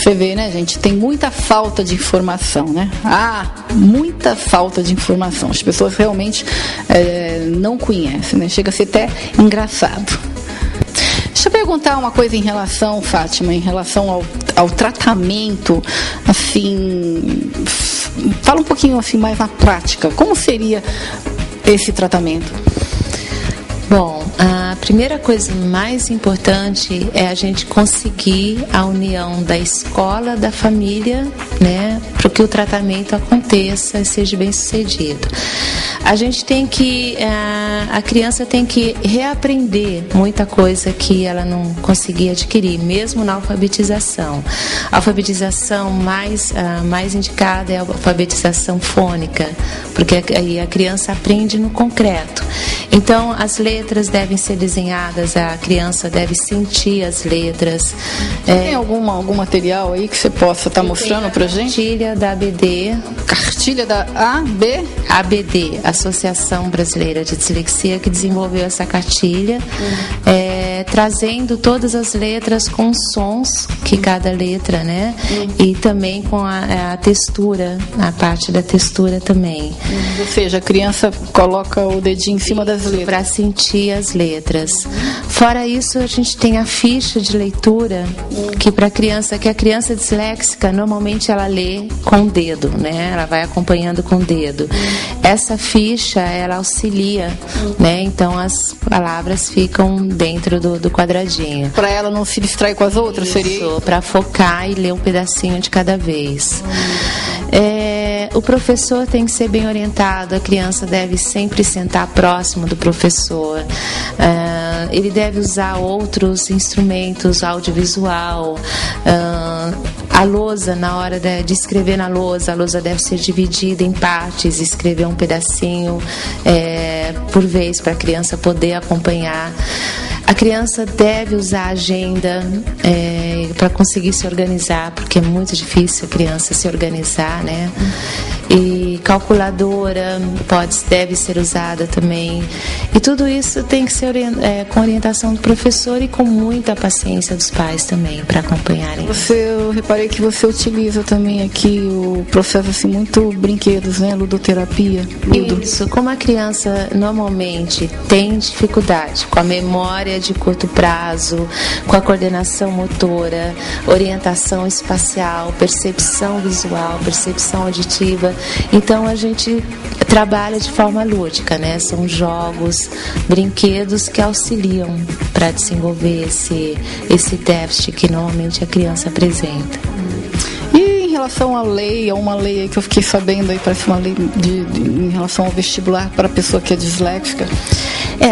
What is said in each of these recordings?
Você vê, né, gente? Tem muita falta de informação, né? Muita falta de informação. As pessoas realmente não conhecem, né? Chega a ser até engraçado. Deixa eu perguntar uma coisa em relação, Fátima, em relação ao tratamento, assim, fala um pouquinho assim mais na prática. Como seria esse tratamento? Bom, a primeira coisa mais importante é a gente conseguir a união da escola, da família, né, para que o tratamento aconteça e seja bem sucedido. A gente tem que, a criança tem que reaprender muita coisa que ela não conseguia adquirir, mesmo na alfabetização. A alfabetização mais indicada é a alfabetização fônica, porque aí a criança aprende no concreto. Então, as letras devem ser desenhadas, a criança deve sentir as letras. Tem algum material aí que você possa estar mostrando para a gente? Cartilha da ABD. Cartilha da ABD, Associação Brasileira de Dislexia, que desenvolveu essa cartilha, trazendo todas as letras com sons que cada letra, né? E também com a textura, a parte da textura também. Ou seja, a criança coloca o dedinho em cima das letras. Para sentir as letras. Fora isso, a gente tem a ficha de leitura, que para a criança disléxica, normalmente ela lê com o dedo, né? Ela vai acompanhando com o dedo. Essa ficha, ela auxilia, né? Então as palavras ficam dentro do quadradinho. Para ela não se distrair com as outras, seria isso? Para focar e ler um pedacinho de cada vez. O professor tem que ser bem orientado, a criança deve sempre sentar próximo do professor, ele deve usar outros instrumentos, audiovisual, a lousa, na hora de escrever na lousa, a lousa deve ser dividida em partes, escrever um pedacinho por vez para a criança poder acompanhar. A criança deve usar a agenda para conseguir se organizar, porque é muito difícil a criança se organizar, né? E calculadora deve ser usada também. E tudo isso tem que ser com orientação do professor e com muita paciência dos pais também, para acompanharem. Eu reparei que você utiliza também aqui o processo assim, muito brinquedos, né? Ludoterapia. Isso, como a criança normalmente tem dificuldade com a memória de curto prazo, com a coordenação motora, orientação espacial, percepção visual, percepção auditiva, então a gente trabalha de forma lúdica, né? São jogos, brinquedos que auxiliam para desenvolver esse déficit que normalmente a criança apresenta. E em relação à lei, há uma lei aí que eu fiquei sabendo aí, parece uma lei em relação ao vestibular para a pessoa que é disléxica.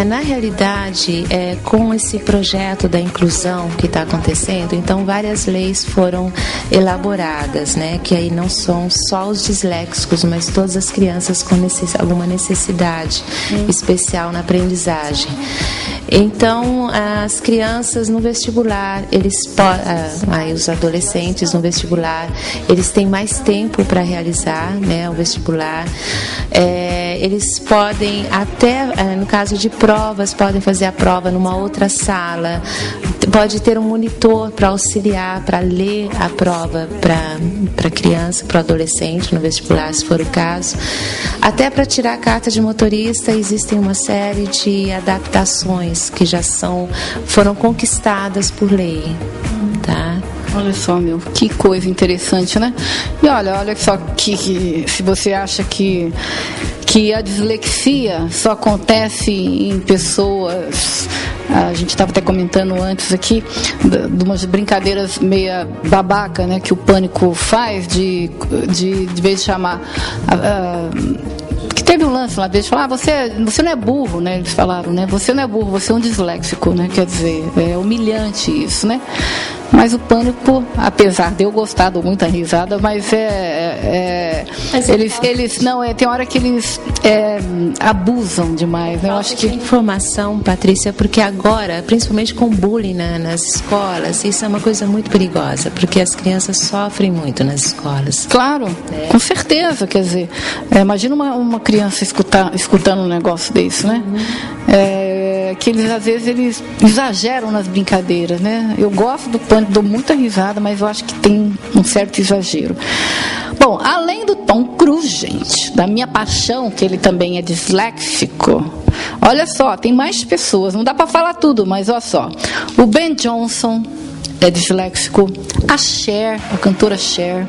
Na realidade, com esse projeto da inclusão que está acontecendo, então várias leis foram elaboradas, né? Que aí não são só os disléxicos, mas todas as crianças com alguma necessidade especial na aprendizagem. Então, as crianças no vestibular, os adolescentes no vestibular, eles têm mais tempo para realizar, né, o vestibular. Eles podem até, no caso de provas, podem fazer a prova numa outra sala. Pode ter um monitor para auxiliar, para ler a prova para a criança, para o adolescente no vestibular, se for o caso. Até para tirar a carta de motorista, existem uma série de adaptações que já foram conquistadas por lei, tá? Olha só, que coisa interessante, né? E olha só que se você acha que a dislexia só acontece em pessoas, a gente estava até comentando antes aqui de umas brincadeiras meia babaca, né, que o Pânico faz de vez de chamar que teve um lance lá deles, falar, você não é burro, né? Eles falaram, né? Você não é burro, você é um disléxico, né? Quer dizer, é humilhante isso, né? Mas o Pânico, apesar de eu gostar, dou muita risada, mas tem hora que eles abusam demais, né? Eu acho que informação, Patrícia, porque agora, principalmente com bullying nas escolas, isso é uma coisa muito perigosa, porque as crianças sofrem muito nas escolas. Claro, com certeza, quer dizer, imagina uma criança escutando um negócio desse, né? que eles às vezes eles exageram nas brincadeiras, né? Eu gosto do Pânico, dou muita risada, mas eu acho que tem um certo exagero. Bom, além do Tom Cruise, gente, da minha paixão, que ele também é disléxico, olha só, tem mais pessoas, não dá para falar tudo, mas olha só, o Ben Johnson é disléxico, a Cher, a cantora Cher,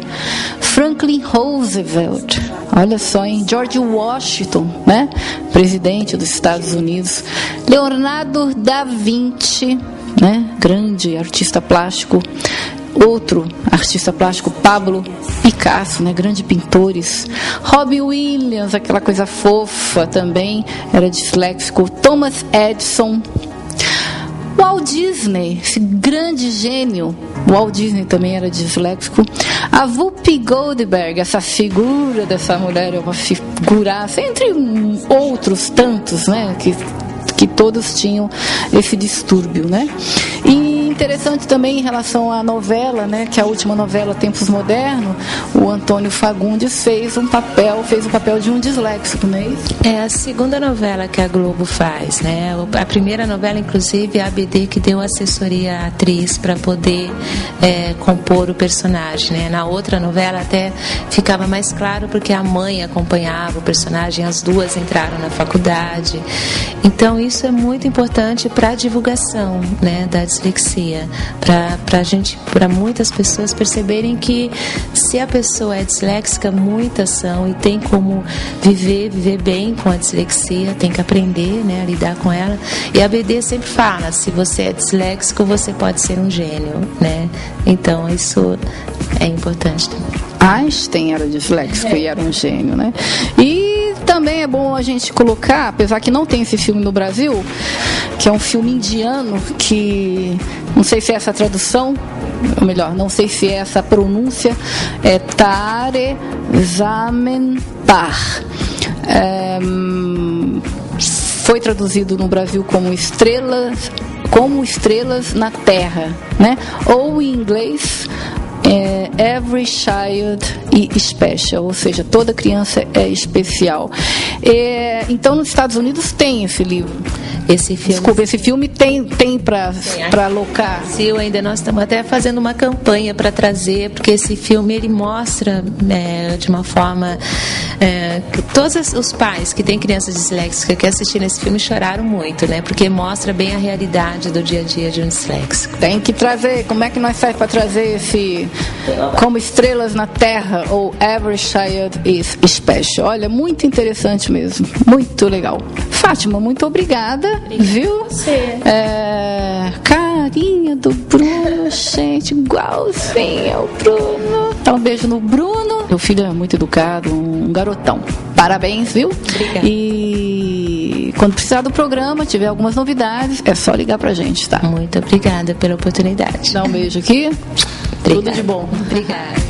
Franklin Roosevelt, olha só, hein? George Washington, né? Presidente dos Estados Unidos, Leonardo da Vinci, né? Grande artista plástico, outro artista plástico, Pablo Picasso, né? Grandes pintores, Robin Williams, aquela coisa fofa também, era disléxico, Thomas Edison, Walt Disney, esse grande gênio, Walt Disney também era disléxico. A Whoopi Goldberg, essa figura dessa mulher, é uma figuraça, entre outros tantos, né, que todos tinham esse distúrbio, né? E interessante também em relação à novela, né, que a última novela Tempos Modernos, o Antônio Fagundes fez o papel de um disléxico, não é isso? É a segunda novela que a Globo faz, né? A primeira novela, inclusive, a ABD que deu assessoria à atriz para poder compor o personagem, né? Na outra novela até ficava mais claro porque a mãe acompanhava o personagem, as duas entraram na faculdade. Então isso é muito importante para a divulgação, né, da dislexia, para muitas pessoas perceberem que se a pessoa é disléxica, muitas são e tem como viver bem com a dislexia, tem que aprender, né, a lidar com ela. E a BD sempre fala, se você é disléxico, você pode ser um gênio, né? Então isso é importante também. Einstein era disléxico e era um gênio, né? E também é bom a gente colocar, apesar que não tem esse filme no Brasil, que é um filme indiano, que não sei se é essa tradução, ou melhor, não sei se é essa pronúncia, é Tare Zameen Par. Foi traduzido no Brasil como Estrelas na Terra, né? Ou em inglês Every Child is Special, ou seja, toda criança é especial. Então, nos Estados Unidos tem esse livro. Esse filme tem para alocar. Sim, ainda nós estamos até fazendo uma campanha para trazer, porque esse filme ele mostra de uma forma que todos os pais que têm crianças disléxicas que assistiram esse filme choraram muito, né? Porque mostra bem a realidade do dia a dia de um disléxico. Tem que trazer. Como é que nós faz para trazer esse como Estrelas na Terra ou Every Child is Special? Olha, muito interessante mesmo, muito legal. Fátima, muito obrigada, viu? Você. Carinha do Bruno, gente, igualzinho ao Bruno. Dá um beijo no Bruno. Meu filho é muito educado, um garotão. Parabéns, viu? Obrigada. E quando precisar do programa, tiver algumas novidades, é só ligar pra gente, tá? Muito obrigada pela oportunidade. Dá um beijo aqui. Obrigada. Tudo de bom. Obrigada.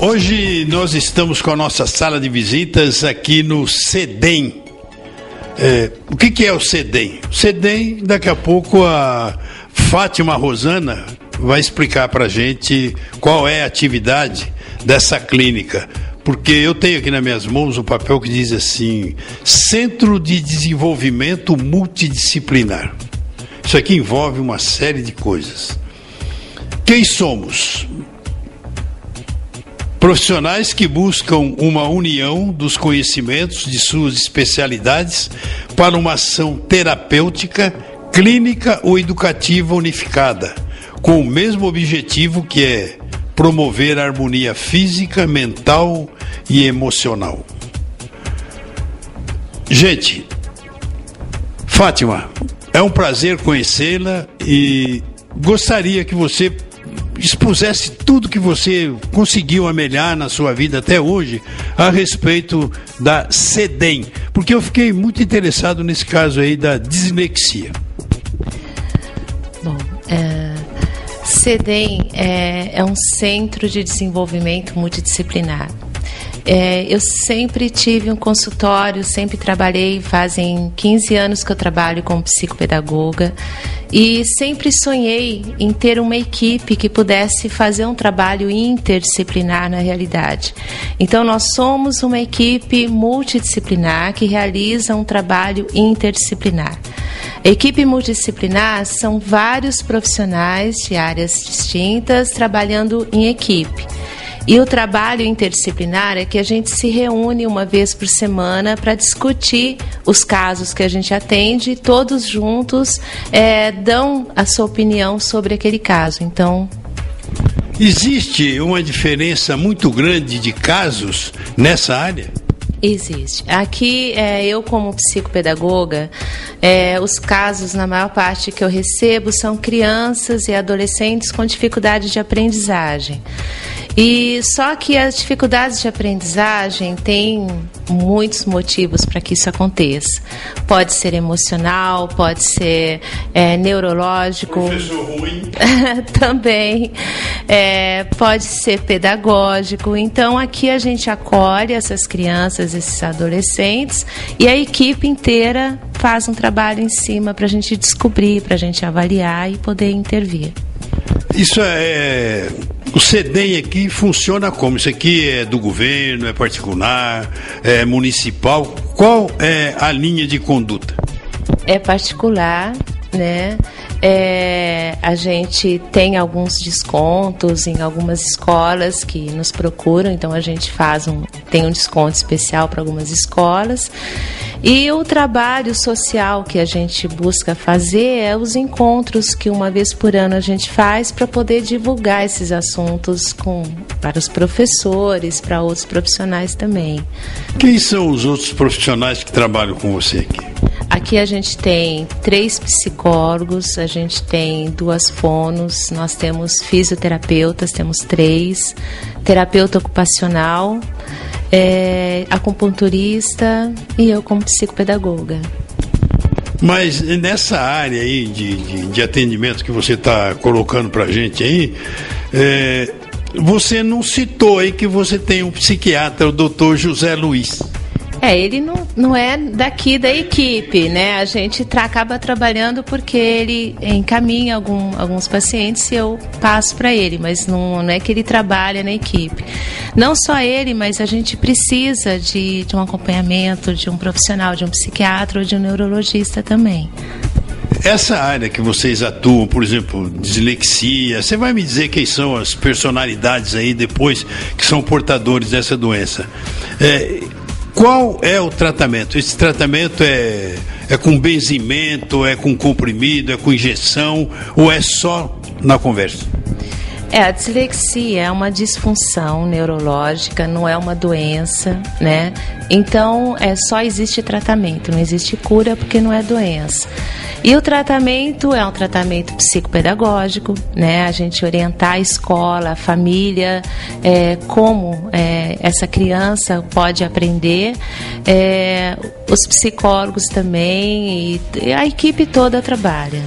Hoje nós estamos com a nossa sala de visitas aqui no CEDEM. O que é o CEDEM? O CEDEM, daqui a pouco a Fátima Rosana vai explicar para a gente qual é a atividade dessa clínica. Porque eu tenho aqui nas minhas mãos um papel que diz assim: Centro de Desenvolvimento Multidisciplinar. Isso aqui envolve uma série de coisas. Quem somos? Profissionais que buscam uma união dos conhecimentos de suas especialidades para uma ação terapêutica, clínica ou educativa unificada, com o mesmo objetivo, que é promover a harmonia física, mental e emocional. Gente, Fátima, é um prazer conhecê-la e gostaria que você expusesse tudo que você conseguiu amelhar na sua vida até hoje a respeito da SEDEM, porque eu fiquei muito interessado nesse caso aí da dislexia. Bom, SEDEM é um centro de desenvolvimento multidisciplinar. Eu sempre tive um consultório, sempre trabalhei, fazem 15 anos que eu trabalho como psicopedagoga e sempre sonhei em ter uma equipe que pudesse fazer um trabalho interdisciplinar na realidade. Então nós somos uma equipe multidisciplinar que realiza um trabalho interdisciplinar. A equipe multidisciplinar são vários profissionais de áreas distintas trabalhando em equipe. E o trabalho interdisciplinar é que a gente se reúne uma vez por semana para discutir os casos que a gente atende e todos juntos dão a sua opinião sobre aquele caso. Então, existe uma diferença muito grande de casos nessa área? Existe. Aqui, eu como psicopedagoga, os casos, na maior parte que eu recebo, são crianças e adolescentes com dificuldade de aprendizagem. E só que as dificuldades de aprendizagem têm muitos motivos para que isso aconteça. Pode ser emocional, pode ser neurológico. Professor ruim. Também. Pode ser pedagógico. Então, aqui a gente acolhe essas crianças, esses adolescentes, e a equipe inteira faz um trabalho em cima para a gente descobrir, para a gente avaliar e poder intervir. Isso o SEDEM aqui funciona como? Isso aqui é do governo, é particular, é municipal? Qual é a linha de conduta? É particular, né? A gente tem alguns descontos em algumas escolas que nos procuram, então a gente tem um desconto especial para algumas escolas. E o trabalho social que a gente busca fazer é os encontros que uma vez por ano a gente faz para poder divulgar esses assuntos para os professores, para outros profissionais também. Quem são os outros profissionais que trabalham com você aqui? Aqui a gente tem 3 psicólogos, a gente tem 2 fonos, nós temos fisioterapeutas, temos 3, terapeuta ocupacional, acupunturista e eu como psicopedagoga. Mas nessa área aí de atendimento que você está colocando para a gente aí, você não citou aí que você tem um psiquiatra, o Dr. José Luiz. Ele não é daqui da equipe, né? A gente acaba trabalhando porque ele encaminha alguns pacientes e eu passo para ele, mas não é que ele trabalha na equipe. Não só ele, mas a gente precisa de um acompanhamento de um profissional, de um psiquiatra ou de um neurologista também. Essa área que vocês atuam, por exemplo, dislexia, você vai me dizer quem são as personalidades aí depois que são portadores dessa doença? Qual é o tratamento? Esse tratamento é com benzimento, é com comprimido, é com injeção ou é só na conversa? A dislexia é uma disfunção neurológica, não é uma doença, né? Então, só existe tratamento, não existe cura porque não é doença. E o tratamento é um tratamento psicopedagógico, né? A gente orientar a escola, a família, como essa criança pode aprender, os psicólogos também e a equipe toda trabalha.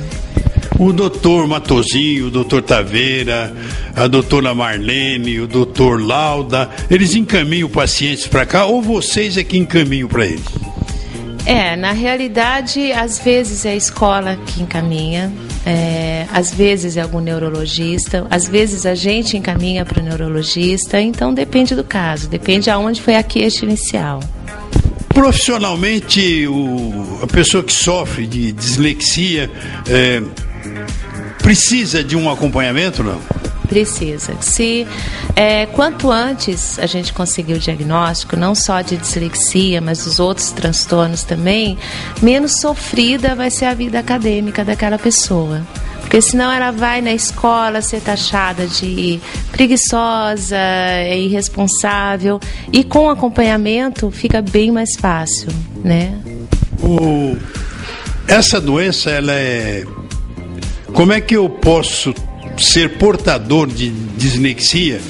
O doutor Matosinho, o doutor Taveira, a doutora Marlene, o doutor Lauda, eles encaminham pacientes para cá ou vocês é que encaminham para eles? Na realidade, às vezes é a escola que encaminha, às vezes é algum neurologista, às vezes a gente encaminha para o neurologista, então depende do caso, depende aonde foi a queixa inicial. Profissionalmente, a pessoa que sofre de dislexia precisa de um acompanhamento, não? Precisa. Quanto antes a gente conseguir o diagnóstico, não só de dislexia, mas dos outros transtornos também, menos sofrida vai ser a vida acadêmica daquela pessoa. Porque senão ela vai na escola ser taxada de preguiçosa, irresponsável, e com acompanhamento fica bem mais fácil, né? Essa doença, como é que eu posso ser portador de dislexia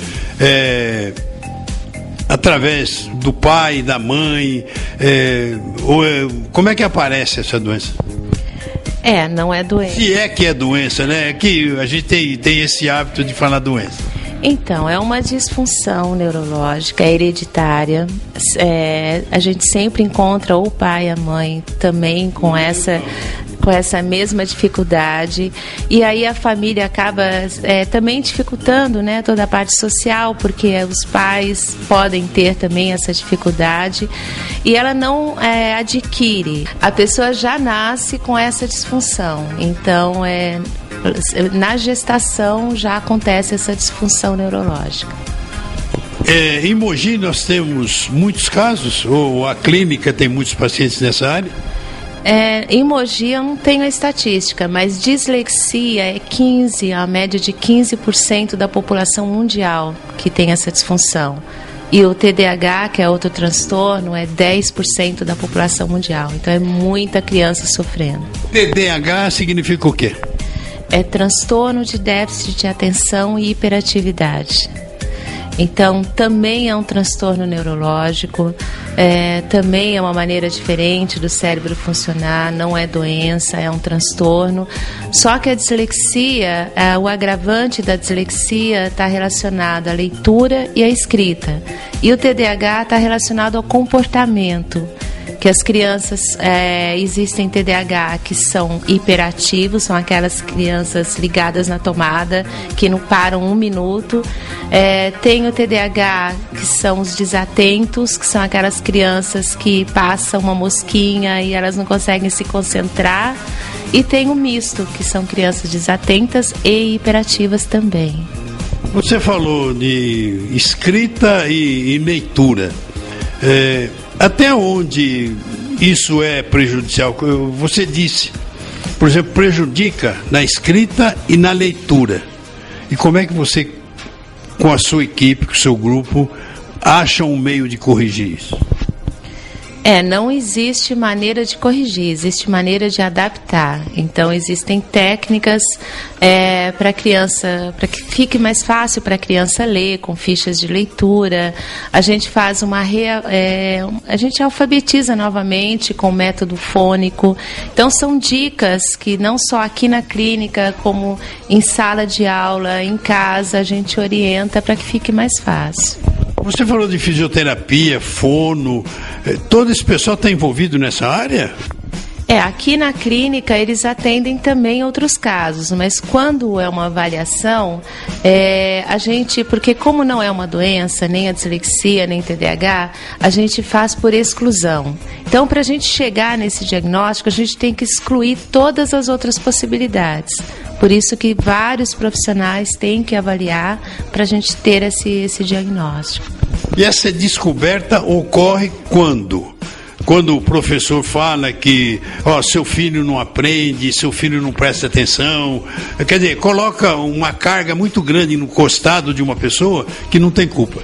através do pai, da mãe? Como é que aparece essa doença? Não é doença. Se é que é doença, né? É que a gente tem esse hábito de falar doença. Então, é uma disfunção neurológica, hereditária. A gente sempre encontra o pai e a mãe também com essa mesma dificuldade, e aí a família acaba também dificultando, né, toda a parte social, porque os pais podem ter também essa dificuldade, e ela não adquire. A pessoa já nasce com essa disfunção, então na gestação já acontece essa disfunção neurológica. Em Mogi nós temos muitos casos, ou a clínica tem muitos pacientes nessa área? Em Mogi eu não tenho a estatística, mas dislexia a média de 15% da população mundial que tem essa disfunção. E o TDAH, que é outro transtorno, é 10% da população mundial. Então é muita criança sofrendo. TDAH significa o quê? É transtorno de déficit de atenção e hiperatividade. Então, também é um transtorno neurológico, também é uma maneira diferente do cérebro funcionar, não é doença, é um transtorno. Só que a dislexia, o agravante da dislexia está relacionado à leitura e à escrita. E o TDAH está relacionado ao comportamento. Que as crianças, existem TDAH que são hiperativos, são aquelas crianças ligadas na tomada, que não param um minuto. Tem o TDAH que são os desatentos, que são aquelas crianças que passam uma mosquinha e elas não conseguem se concentrar. E tem o misto, que são crianças desatentas e hiperativas também. Você falou de escrita e leitura. Até onde isso é prejudicial? Você disse, por exemplo, prejudica na escrita e na leitura. E como é que você, com a sua equipe, com o seu grupo, acha um meio de corrigir isso? Não existe maneira de corrigir, existe maneira de adaptar. Então, existem técnicas para a criança, para que fique mais fácil para a criança ler, com fichas de leitura. A gente faz a gente alfabetiza novamente com método fônico. Então, são dicas que não só aqui na clínica, como em sala de aula, em casa, a gente orienta para que fique mais fácil. Você falou de fisioterapia, fono, todo esse pessoal está envolvido nessa área? Aqui na clínica eles atendem também outros casos, mas quando é uma avaliação, porque como não é uma doença, nem a dislexia, nem TDAH, a gente faz por exclusão. Então, para a gente chegar nesse diagnóstico, a gente tem que excluir todas as outras possibilidades. Por isso que vários profissionais têm que avaliar para a gente ter esse diagnóstico. E essa descoberta ocorre quando? Quando o professor fala que seu filho não aprende, seu filho não presta atenção, quer dizer, coloca uma carga muito grande no costado de uma pessoa que não tem culpa.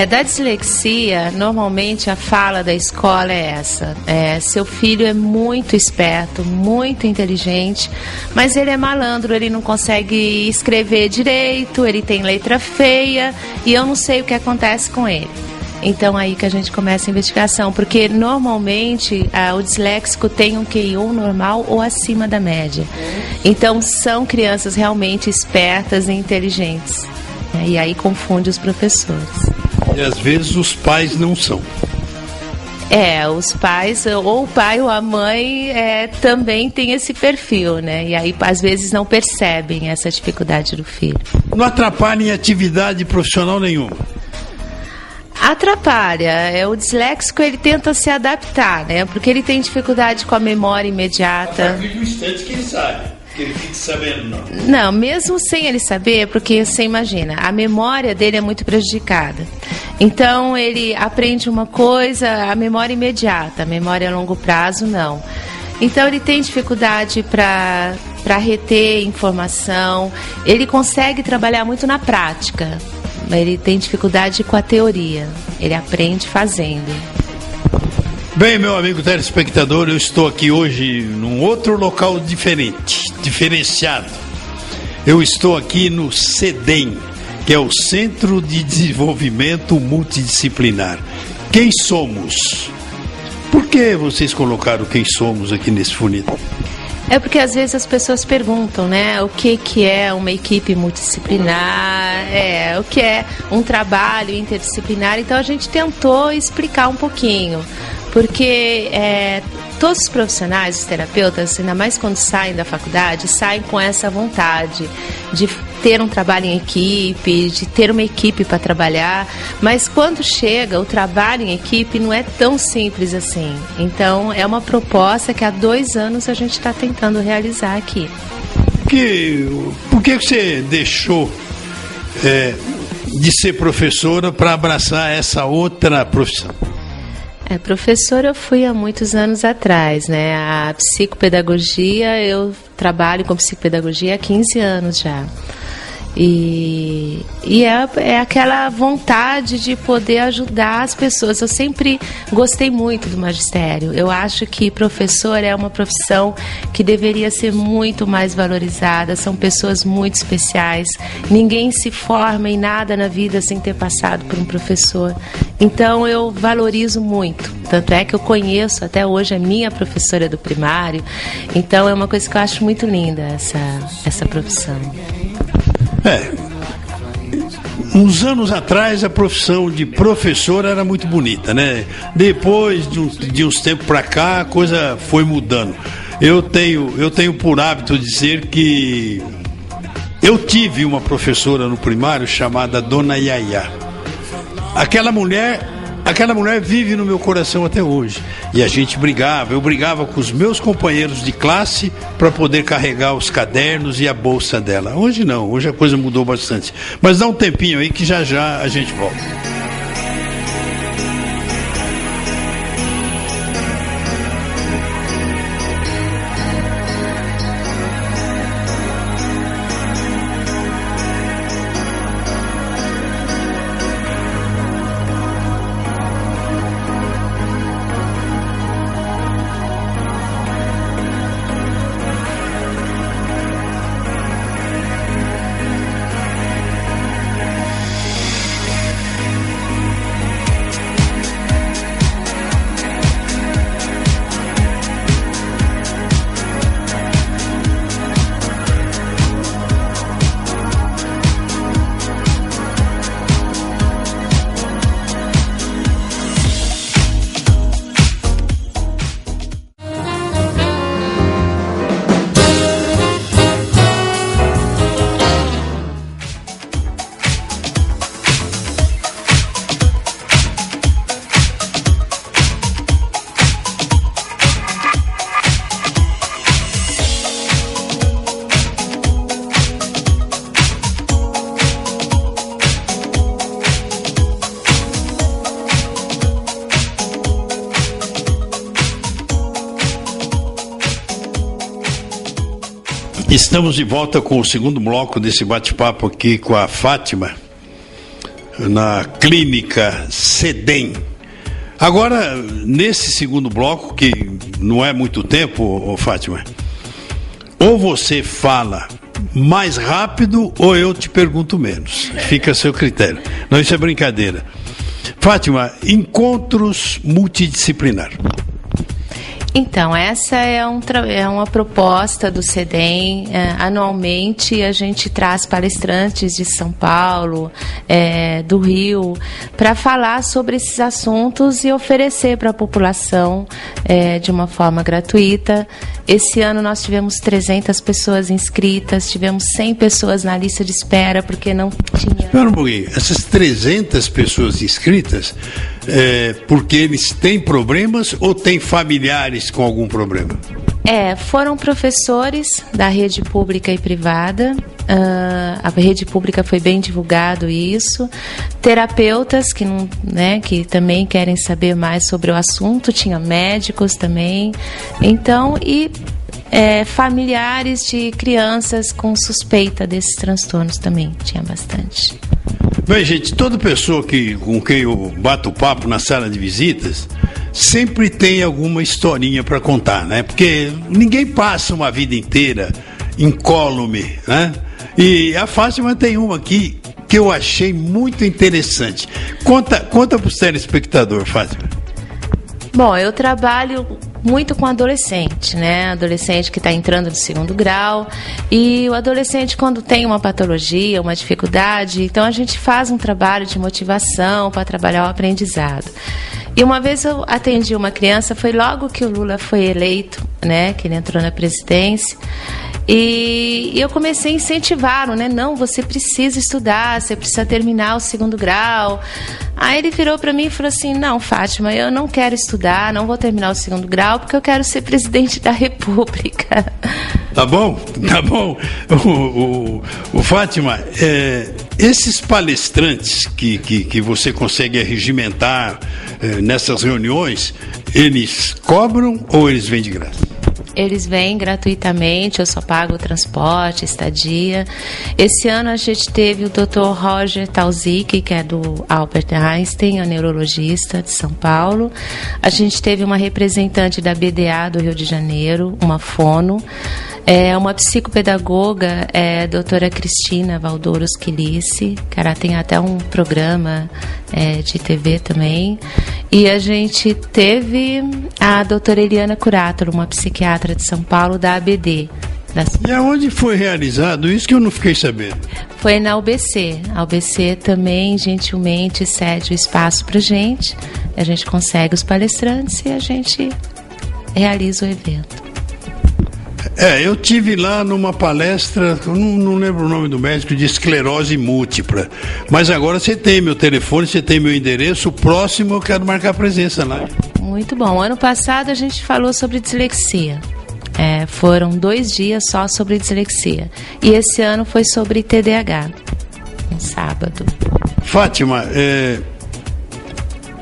Da dislexia, normalmente a fala da escola é essa. Seu filho é muito esperto, muito inteligente, mas ele é malandro, ele não consegue escrever direito, ele tem letra feia e eu não sei o que acontece com ele. Então aí que a gente começa a investigação, porque normalmente o disléxico tem um QI ou normal ou acima da média. Então são crianças realmente espertas e inteligentes. E aí confunde os professores. E às vezes os pais não são. Os pais, ou o pai ou a mãe também tem esse perfil, né? E aí às vezes não percebem essa dificuldade do filho. Não atrapalha em atividade profissional nenhuma? Atrapalha. O disléxico, ele tenta se adaptar, né? Porque ele tem dificuldade com a memória imediata. A partir do instante que ele sabe, que ele fica sabendo, não. Não, mesmo sem ele saber, porque você imagina, a memória dele é muito prejudicada. Então, ele aprende uma coisa, a memória imediata, a memória a longo prazo, não. Então, ele tem dificuldade para reter informação, ele consegue trabalhar muito na prática. Ele tem dificuldade com a teoria. Ele aprende fazendo. Bem, meu amigo telespectador, eu estou aqui hoje num outro local diferenciado. Eu estou aqui no CEDEM, que é o Centro de Desenvolvimento Multidisciplinar. Quem somos? Por que vocês colocaram quem somos aqui nesse folheto? É porque às vezes as pessoas perguntam, né, o que é uma equipe multidisciplinar, o que é um trabalho interdisciplinar. Então a gente tentou explicar um pouquinho, porque todos os profissionais, os terapeutas, ainda mais quando saem da faculdade, saem com essa vontade de ter um trabalho em equipe, de ter uma equipe para trabalhar, mas quando chega o trabalho em equipe não é tão simples assim. Então é uma proposta que há 2 anos a gente está tentando realizar aqui. Por que você deixou de ser professora para abraçar essa outra profissão? Professora eu fui há muitos anos atrás, né? A psicopedagogia, eu trabalho com psicopedagogia há 15 anos já. E é aquela vontade de poder ajudar as pessoas. Eu sempre gostei muito do magistério. Eu acho que professor é uma profissão que deveria ser muito mais valorizada. São pessoas muito especiais. Ninguém se forma em nada na vida sem ter passado por um professor. Então eu valorizo muito. Tanto é que eu conheço até hoje a minha professora do primário. Então é uma coisa que eu acho muito linda, essa profissão. Uns anos atrás a profissão de professor era muito bonita, né? Depois de uns tempos para cá a coisa foi mudando. Eu tenho por hábito dizer que eu tive uma professora no primário chamada Dona Yaya. Aquela mulher vive no meu coração até hoje. E a gente brigava, eu brigava com os meus companheiros de classe para poder carregar os cadernos e a bolsa dela. Hoje não, hoje a coisa mudou bastante. Mas dá um tempinho aí que já a gente volta. Estamos de volta com o segundo bloco desse bate-papo aqui com a Fátima, na clínica CEDEM. Agora, nesse segundo bloco, que não é muito tempo, Fátima, ou você fala mais rápido ou eu te pergunto menos. Fica a seu critério. Não, isso é brincadeira. Fátima, encontros multidisciplinar. Então, essa é uma proposta do CEDEM. Anualmente, a gente traz palestrantes de São Paulo, do Rio, para falar sobre esses assuntos e oferecer para a população de uma forma gratuita. Esse ano nós tivemos 300 pessoas inscritas, tivemos 100 pessoas na lista de espera, porque não tinha... Espera um pouquinho, essas 300 pessoas inscritas, porque eles têm problemas ou têm familiares com algum problema? Foram professores da rede pública e privada. A rede pública foi bem divulgado isso. Terapeutas que também querem saber mais sobre o assunto. Tinha médicos também. Então, familiares de crianças com suspeita desses transtornos também. Tinha bastante. Bem, gente, toda pessoa com quem eu bato papo na sala de visitas sempre tem alguma historinha para contar, né? Porque ninguém passa uma vida inteira incólume, né? E a Fátima tem uma aqui que eu achei muito interessante. Conta para o telespectador, Fátima. Bom, eu trabalho muito com adolescente, né? Adolescente que está entrando no 2º grau. E o adolescente, quando tem uma patologia, uma dificuldade, então a gente faz um trabalho de motivação para trabalhar o aprendizado. E uma vez eu atendi uma criança, foi logo que o Lula foi eleito, né? Que ele entrou na presidência. E eu comecei a incentivá-lo, né? Não, você precisa estudar, você precisa terminar o 2º grau. Aí ele virou para mim e falou assim: não, Fátima, eu não quero estudar, não vou terminar o 2º grau porque eu quero ser presidente da República. Tá bom. O Fátima, esses palestrantes que você consegue regimentar nessas reuniões, eles cobram ou eles vêm de graça? Eles vêm gratuitamente, eu só pago o transporte, estadia. Esse ano a gente teve o Dr. Roger Talzik, que é do Albert Einstein, a neurologista de São Paulo. A gente teve uma representante da BDA do Rio de Janeiro, uma fono. Uma psicopedagoga, a doutora Cristina Valdouros Quilice, que ela tem até um programa de TV também. E a gente teve a doutora Eliana Curato, uma psiquiatra de São Paulo, da ABD. E aonde foi realizado isso que eu não fiquei sabendo? Foi na UBC. A UBC também gentilmente cede o espaço para gente. A gente consegue os palestrantes e a gente realiza o evento. Eu tive lá numa palestra, não lembro o nome do médico, de esclerose múltipla. Mas agora você tem meu telefone, você tem meu endereço, o próximo eu quero marcar presença lá. Muito bom. Ano passado a gente falou sobre dislexia. Foram 2 dias só sobre dislexia. E esse ano foi sobre TDAH, um sábado. Fátima,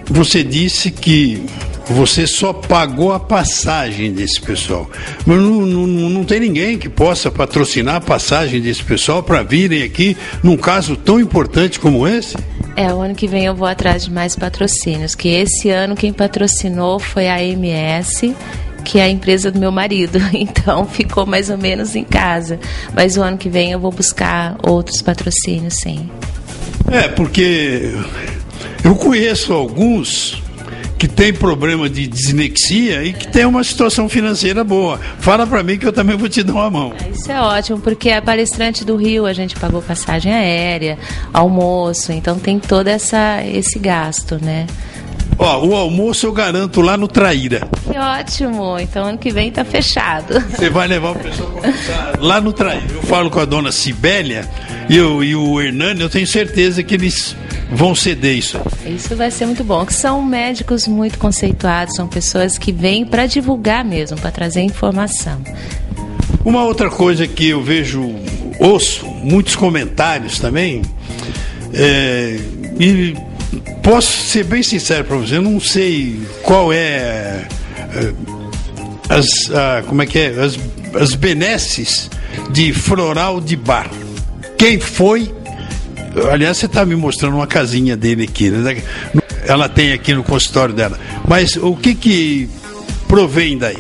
você disse que você só pagou a passagem desse pessoal. Mas não tem ninguém que possa patrocinar a passagem desse pessoal para virem aqui num caso tão importante como esse? O ano que vem eu vou atrás de mais patrocínios, que esse ano quem patrocinou foi a MS, que é a empresa do meu marido, então ficou mais ou menos em casa. Mas o ano que vem eu vou buscar outros patrocínios, sim. Porque eu conheço alguns que tem problema de dislexia e que tem uma situação financeira boa. Fala para mim que eu também vou te dar uma mão. Isso é ótimo, porque a palestrante do Rio, a gente pagou passagem aérea, almoço, então tem todo esse gasto, né? O almoço eu garanto lá no Traíra. Que ótimo, então ano que vem tá fechado. Você vai levar o pessoal para almoçar lá no Traíra. Eu falo com a dona Cibélia e o Hernani, eu tenho certeza que eles vão ceder isso. Isso vai ser muito bom, que são médicos muito conceituados, são pessoas que vêm para divulgar mesmo, para trazer informação. Uma outra coisa que eu ouço muitos comentários também, e posso ser bem sincero para você, eu não sei qual é as benesses de Floral de Bar. Quem foi? Aliás, você está me mostrando uma casinha dele aqui, né? Ela tem aqui no consultório dela. Mas o que provém daí?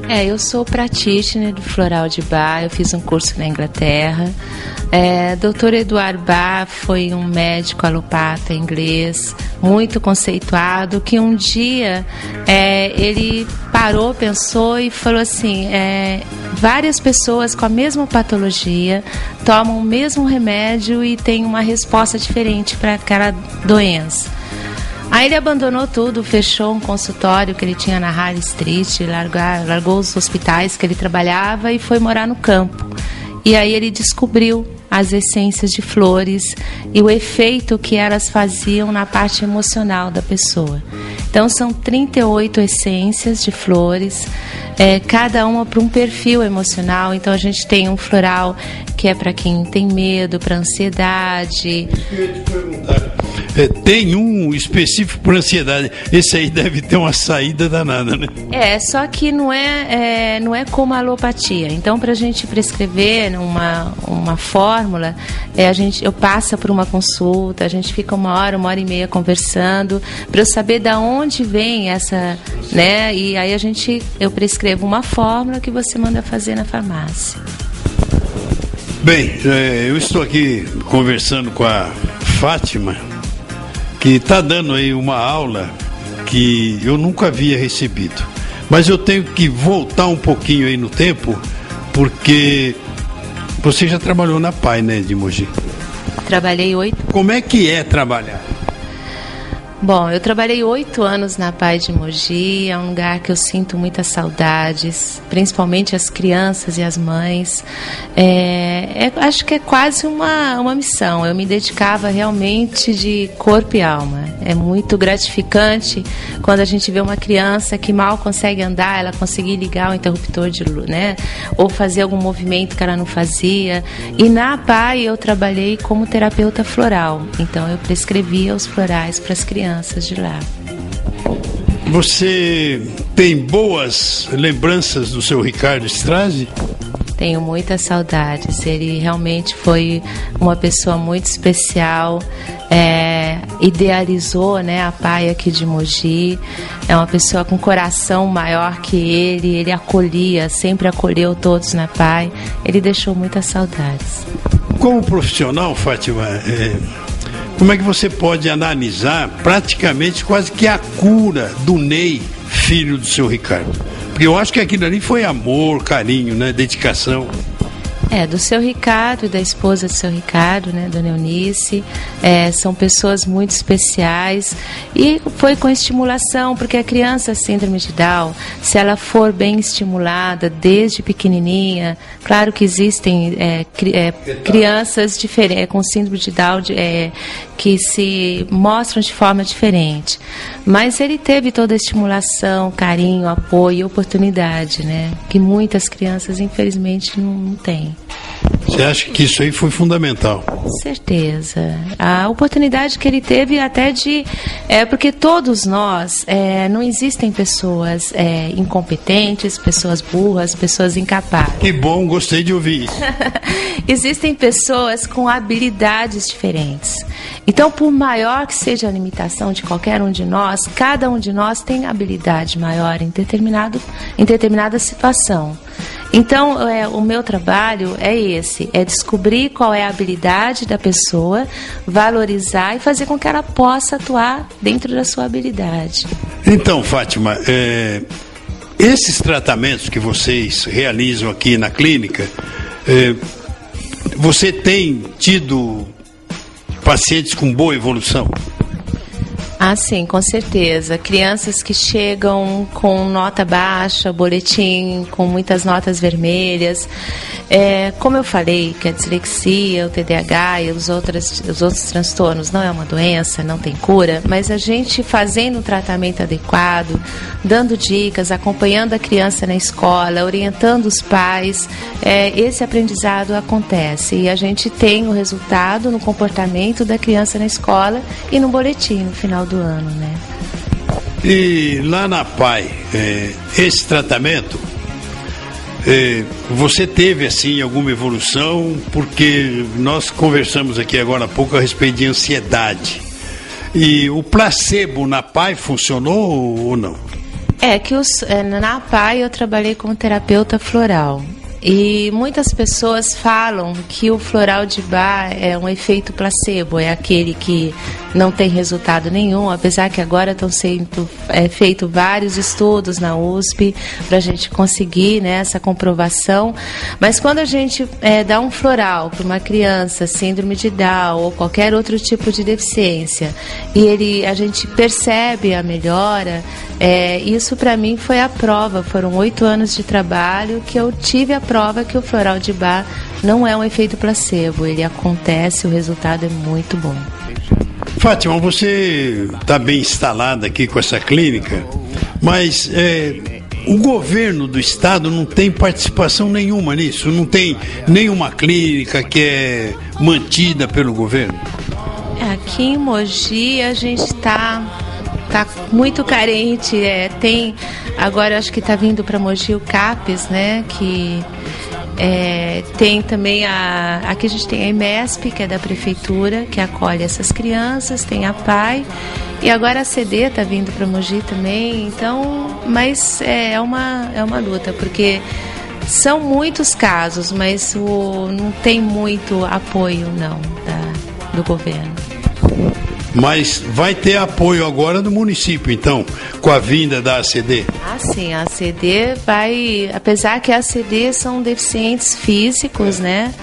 Eu sou practitioner do Floral de Bach, eu fiz um curso na Inglaterra. Dr. Eduard Bach foi um médico alopata inglês, muito conceituado, que um dia ele parou, pensou e falou assim, várias pessoas com a mesma patologia tomam o mesmo remédio e têm uma resposta diferente para aquela doença. Aí ele abandonou tudo, fechou um consultório que ele tinha na Harley Street, largou os hospitais que ele trabalhava e foi morar no campo. E aí ele descobriu as essências de flores e o efeito que elas faziam na parte emocional da pessoa. Então são 38 essências de flores, cada uma para um perfil emocional. Então a gente tem um floral que é para quem tem medo, para ansiedade. Eu ia te perguntar. Tem um específico para ansiedade. Esse aí deve ter uma saída danada, né? Só que não é como a alopatia. Então, para a gente prescrever uma fórmula, eu passo por uma consulta, a gente fica uma hora e meia conversando, para eu saber de onde vem essa, né? E aí eu prescrevo uma fórmula que você manda fazer na farmácia. Bem, eu estou aqui conversando com a Fátima, que está dando aí uma aula que eu nunca havia recebido. Mas eu tenho que voltar um pouquinho aí no tempo, porque você já trabalhou na PAI, né, de Mogi? Trabalhei 8. Como é que é trabalhar? Bom, eu trabalhei 8 anos na PAI de Mogi, é um lugar que eu sinto muitas saudades, principalmente as crianças e as mães. Acho que é quase uma missão, eu me dedicava realmente de corpo e alma. É muito gratificante quando a gente vê uma criança que mal consegue andar, ela conseguir ligar o interruptor de luz, né? Ou fazer algum movimento que ela não fazia. E na PAI eu trabalhei como terapeuta floral, então eu prescrevia os florais para as crianças de lá. Você tem boas lembranças do seu Ricardo Strassi? Tenho muitas saudades. Ele realmente foi uma pessoa muito especial. Idealizou, né, a PAI aqui de Mogi. É uma pessoa com coração maior que ele. Ele acolhia, sempre acolheu todos na PAI. Ele deixou muitas saudades. Como profissional, Fátima, como é que você pode analisar praticamente quase que a cura do Ney, filho do seu Ricardo? Porque eu acho que aquilo ali foi amor, carinho, né, dedicação. Do seu Ricardo e da esposa do seu Ricardo, né, Dona Eunice, são pessoas muito especiais e foi com estimulação, porque a criança síndrome de Down, se ela for bem estimulada desde pequenininha, claro que existem crianças diferentes com síndrome de Down que se mostram de forma diferente, mas ele teve toda a estimulação, carinho, apoio e oportunidade, né, que muitas crianças infelizmente não têm. Você acha que isso aí foi fundamental? Com certeza. A oportunidade que ele teve até de... porque todos nós, não existem pessoas incompetentes, pessoas burras, pessoas incapazes. Que bom, gostei de ouvir isso. Existem pessoas com habilidades diferentes. Então, por maior que seja a limitação de qualquer um de nós, cada um de nós tem habilidade maior em determinada situação. Então, o meu trabalho é esse, é descobrir qual é a habilidade da pessoa, valorizar e fazer com que ela possa atuar dentro da sua habilidade. Então, Fátima, esses tratamentos que vocês realizam aqui na clínica, você tem tido pacientes com boa evolução? Ah, sim, com certeza. Crianças que chegam com nota baixa, boletim com muitas notas vermelhas. Como eu falei, que a dislexia, o TDAH e os outros transtornos não é uma doença, não tem cura, mas a gente fazendo um tratamento adequado, dando dicas, acompanhando a criança na escola, orientando os pais, esse aprendizado acontece e a gente tem o resultado no comportamento da criança na escola e no boletim no final do ano, né? E lá na PAI, esse tratamento, você teve assim alguma evolução? Porque nós conversamos aqui agora há pouco a respeito de ansiedade. E o placebo na PAI funcionou ou não? Na APAI eu trabalhei como terapeuta floral. E muitas pessoas falam que o floral de Bach é um efeito placebo, é aquele que não tem resultado nenhum, apesar que agora estão sendo feitos vários estudos na USP para a gente conseguir, né, essa comprovação. Mas quando a gente dá um floral para uma criança, síndrome de Down ou qualquer outro tipo de deficiência, e a gente percebe a melhora, isso para mim foi a prova. Foram 8 anos de trabalho que eu tive a prova que o floral de Bach não é um efeito placebo, ele acontece, o resultado é muito bom. Fátima, você está bem instalada aqui com essa clínica, mas o governo do estado não tem participação nenhuma nisso? Não tem nenhuma clínica que é mantida pelo governo? Aqui em Mogi a gente está muito carente. Agora acho que está vindo para Mogi o CAPES, né? Que tem também aqui a gente tem a EMESP, que é da prefeitura, que acolhe essas crianças, tem a PAI, e agora a CD está vindo para Mogi também. Então, mas é uma luta, porque são muitos casos, mas não tem muito apoio não do governo. Mas vai ter apoio agora do município, então, com a vinda da ACD? Ah, sim, a ACD vai, apesar que a ACD são deficientes físicos, né?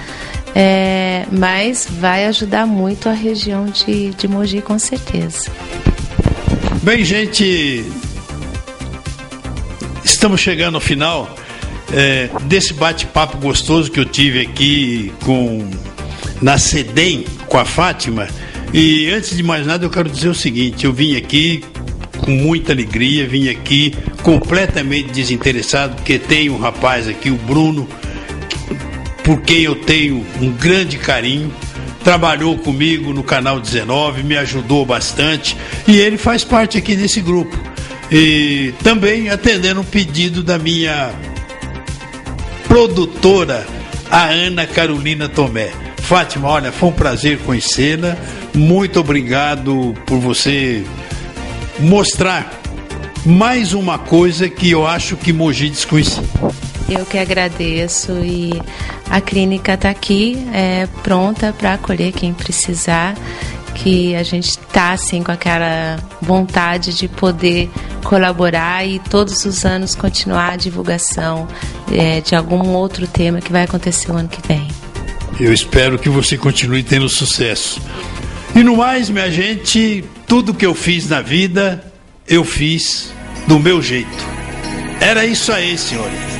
Mas vai ajudar muito a região de Mogi, com certeza. Bem, gente, estamos chegando ao final desse bate-papo gostoso que eu tive aqui na CEDEM com a Fátima. E antes de mais nada eu quero dizer o seguinte: eu vim aqui com muita alegria, vim aqui completamente desinteressado, porque tem um rapaz aqui, o Bruno, por quem eu tenho um grande carinho, trabalhou comigo no Canal 19, me ajudou bastante, e ele faz parte aqui desse grupo. E também atendendo um pedido da minha produtora, a Ana Carolina Tomé. Fátima, olha, foi um prazer conhecê-la. Muito obrigado por você mostrar mais uma coisa que eu acho que Mogi desconhecia. Eu que agradeço, e a clínica está aqui, pronta para acolher quem precisar, que a gente está assim com aquela vontade de poder colaborar e todos os anos continuar a divulgação de algum outro tema que vai acontecer o ano que vem. Eu espero que você continue tendo sucesso. E no mais, minha gente, tudo que eu fiz na vida, eu fiz do meu jeito. Era isso aí, senhores.